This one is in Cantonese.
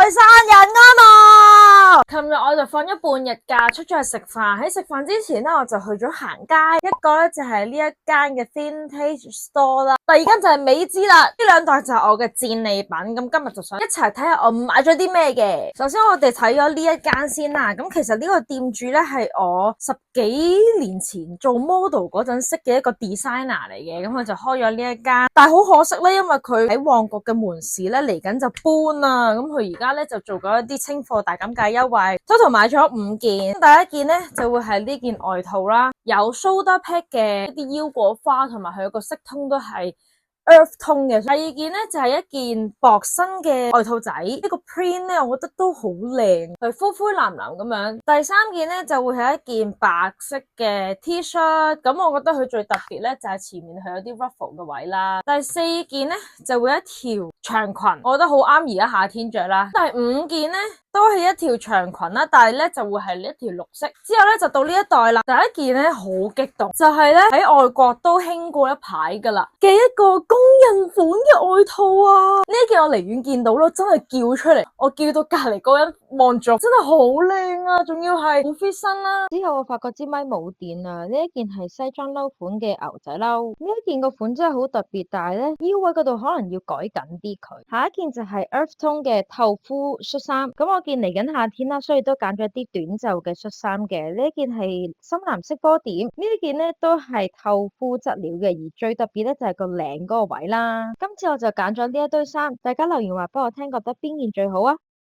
生日啊嘛！琴日我就放咗半日假，出咗去食飯。喺食飯之前咧，我就去咗行街。一個咧就係呢一間嘅 Vintage Store 啦，第二間就係美姿啦。呢兩袋就係我嘅戰利品。咁今日就想一齊睇下我買咗啲咩嘅。首先我哋睇咗呢一間先啦。咁其實呢個店主咧係我10幾年前做 model 嗰陣識嘅一個 designer 嚟嘅。咁佢就開咗呢一間，但係好可惜咧，因為佢喺旺角嘅門市咧嚟緊就搬啦。咁佢而家咧就做咗一啲清貨大減價優惠，total 買咗5件。第一件咧就會係呢件外套啦，有 shoulder pad 嘅一啲腰果花，同埋佢個色通都係Earth tone 嘅。第二件咧就係一件薄身嘅外套仔，呢個 print 咧我覺得都好靚，係灰灰藍藍咁樣。第三件咧就會係一件白色嘅 T-shirt，咁我覺得佢最特別咧就係前面佢有啲 ruffle 嘅位啦。第四件咧就會一條長裙，我覺得好啱而家夏天着啦。第五件咧都係一條長裙啦，但係咧就會係一條綠色。之後咧就到呢一袋啦。第一件咧好激動，就係咧喺外國都興過一排噶啦嘅一個工人款嘅外套啊！呢一件我離遠見到咯，真係叫出嚟，我叫到隔籬嗰人望住，真係好靚啊！仲要係好 fit 身啦。之後我發覺支咪冇電啊！呢一件係西裝褸款嘅牛仔褸，呢一件個款真係好特別，但係咧腰圍嗰度可能要改緊啲佢。下一件就係 Earth Tone 嘅透膚恤衫，咁我見嚟緊夏天啦，所以都揀咗啲短袖嘅恤衫嘅。呢一件係深藍色波點，呢一件咧都係透膚質料嘅，而最特別咧就係個領嗰個位啦。今次我就揀咗呢一堆衫，大家留言話俾我聽，覺得邊件最好啊？